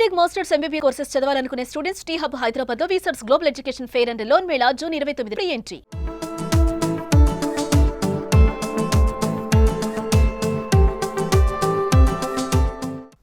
BTech masters MBBS courses చదవాలనుకునే students T Hub Hyderabad లో వీసర్స్ global education fair and loan mela June 29 entry.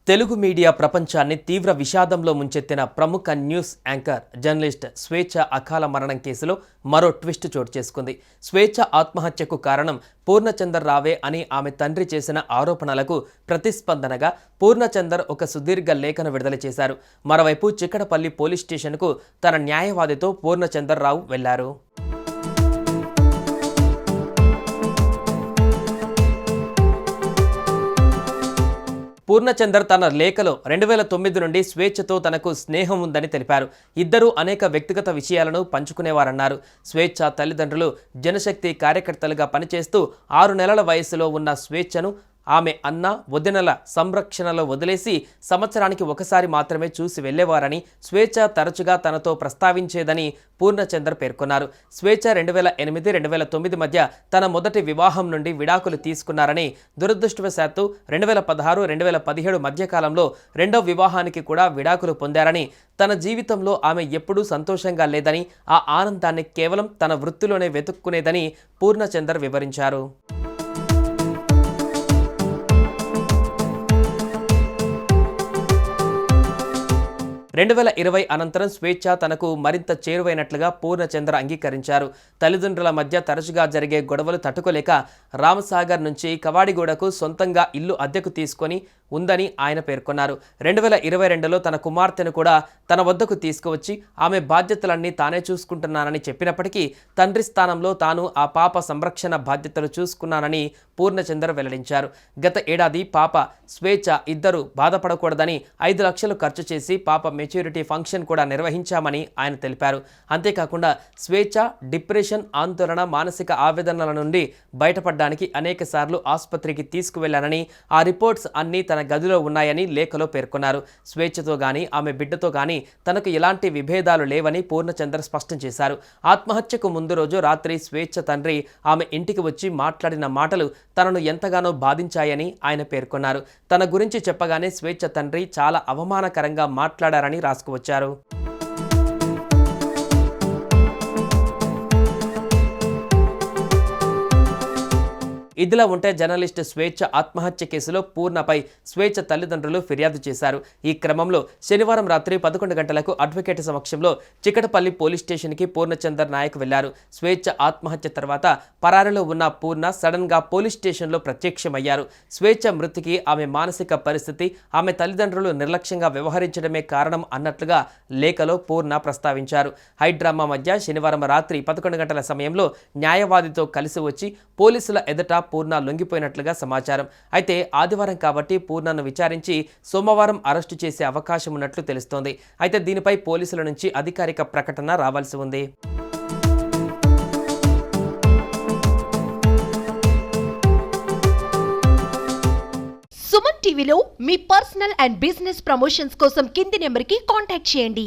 Telugu media ప్రపంచాన్ని తీవ్ర విషాదంలో ముంచెత్తిన ప్రముఖ న్యూస్ యాంకర్ జర్నలిస్ట్ స్వేచ్ఛ అకాల మరణం కేసులో మరో ట్విస్ట్ చోటు చేసుకుంది. స్వేచ్ఛ ఆత్మహత్యకు కారణం పూర్ణచందర్ రావే అని ఆమె తండ్రి చేసిన ఆరోపణలకు ప్రతిస్పందనగా పూర్ణచందర్ ఒక సుదీర్ఘ లేఖను విడుదల చేశారు. మరోవైపు చిక్కడపల్లి పోలీస్ స్టేషన్కు తన న్యాయవాదితో పూర్ణచందర్ రావు వెళ్లారు. పూర్ణచందర్ తన లేఖలో 2009 నుండి స్వేచ్ఛతో తనకు స్నేహం ఉందని తెలిపారు. ఇద్దరూ అనేక వ్యక్తిగత విషయాలను పంచుకునేవారన్నారు. స్వేచ్ఛ తల్లిదండ్రులు జనశక్తి కార్యకర్తలుగా పనిచేస్తూ 6 నెలల వయసులో ఉన్న స్వేచ్ఛను ఆమె అన్న వదినల సంరక్షణలో వదిలేసి సంవత్సరానికి ఒకసారి మాత్రమే చూసి వెళ్లేవారని, స్వేచ్ఛ తరచుగా తనతో ప్రస్తావించేదని పూర్ణచందర్ పేర్కొన్నారు. స్వేచ్ఛ 2008-2009 మధ్య తన మొదటి వివాహం నుండి విడాకులు తీసుకున్నారని, దురదృష్టవశాత్తు 2016-2017 మధ్యకాలంలో రెండో వివాహానికి కూడా విడాకులు పొందారని, తన జీవితంలో ఆమె ఎప్పుడూ సంతోషంగా లేదని, ఆ ఆనందాన్ని కేవలం తన వృత్తిలోనే వెతుక్కునేదని పూర్ణచందర్ వివరించారు. 2020 అనంతరం స్వేచ్ఛ తనకు మరింత చేరువైనట్లుగా పూర్ణచంద్ర అంగీకరించారు. తల్లిదండ్రుల మధ్య తరచుగా జరిగే గొడవలు తట్టుకోలేక రామసాగర్ నుంచి కవాడిగూడకు సొంతంగా ఇల్లు అద్దెకు తీసుకొని ఉందని ఆయన పేర్కొన్నారు. 2022లో తన కుమార్తెను కూడా తన వద్దకు తీసుకువచ్చి ఆమె బాధ్యతలన్నీ తానే చూసుకుంటున్నానని చెప్పినప్పటికీ తండ్రి స్థానంలో తాను ఆ పాప సంరక్షణ బాధ్యతలు చూసుకున్నానని పూర్ణచంద్ర వెల్లడించారు. గత ఏడాది పాప స్వేచ్ఛ ఇద్దరు బాధపడకూడదని 5 లక్షలు ఖర్చు చేసి పాప మెచ్యూరిటీ ఫంక్షన్ కూడా నిర్వహించామని ఆయన తెలిపారు. అంతేకాకుండా స్వేచ్ఛ డిప్రెషన్, ఆందోళన, మానసిక ఆవేదనల నుండి బయటపడడానికి అనేక సార్లు ఆసుపత్రికి తీసుకువెళ్లానని, ఆ రిపోర్ట్స్ అన్నీ తన గదిలో ఉన్నాయని లేఖలో పేర్కొన్నారు. స్వేచ్ఛతో గానీ ఆమె బిడ్డతో గానీ తనకు ఎలాంటి విభేదాలు లేవని పూర్ణచంద్ర స్పష్టం చేశారు. ఆత్మహత్యకు ముందు రోజు రాత్రి స్వేచ్ఛ తండ్రి ఆమె ఇంటికి వచ్చి మాట్లాడిన మాటలు తనను ఎంతగానో బాధించాయని ఆయన పేర్కొన్నారు. తన గురించి చెప్పగానే స్వేచ్ఛ తండ్రి చాలా అవమానకరంగా మాట్లాడారని రాసుకువచ్చారు. ఇదిలా ఉంటే జర్నలిస్ట్ స్వేచ్ఛ ఆత్మహత్య కేసులో పూర్ణపై స్వేచ్ఛ తల్లిదండ్రులు ఫిర్యాదు చేశారు. ఈ క్రమంలో శనివారం రాత్రి 11 గంటలకు అడ్వకేట్ సమక్షంలో చిక్కడపల్లి పోలీస్ స్టేషన్కి పూర్ణచందర్ నాయక్ వెళ్లారు. స్వేచ్ఛ ఆత్మహత్య తర్వాత పరారీలో ఉన్న పూర్ణ సడన్ గా పోలీస్ స్టేషన్లో ప్రత్యక్షమయ్యారు. స్వేచ్ఛ మృతికి ఆమె మానసిక పరిస్థితి, ఆమె తల్లిదండ్రులు నిర్లక్ష్యంగా వ్యవహరించడమే కారణం అన్నట్లుగా లేఖలో పూర్ణ ప్రస్తావించారు. హైడ్రామా మధ్య శనివారం రాత్రి 11 గంటల సమయంలో న్యాయవాదితో కలిసి వచ్చి పోలీసుల ఎదుట పూర్ణ లొంగిపోయినట్లుగా సమాచారం. అయితే ఆదివారం కాబట్టి పూర్ణను విచారించి సోమవారం అరెస్టు చేసే అవకాశం ఉన్నట్లు తెలుస్తోంది. అయితే దీనిపై పోలీసుల నుంచి అధికారిక ప్రకటన రావాల్సి ఉంది. సుమన్ టీవీలో మీ పర్సనల్ అండ్ బిజినెస్ ప్రమోషన్స్ కోసం కింది నెంబర్కి కాంటాక్ట్ చేయండి.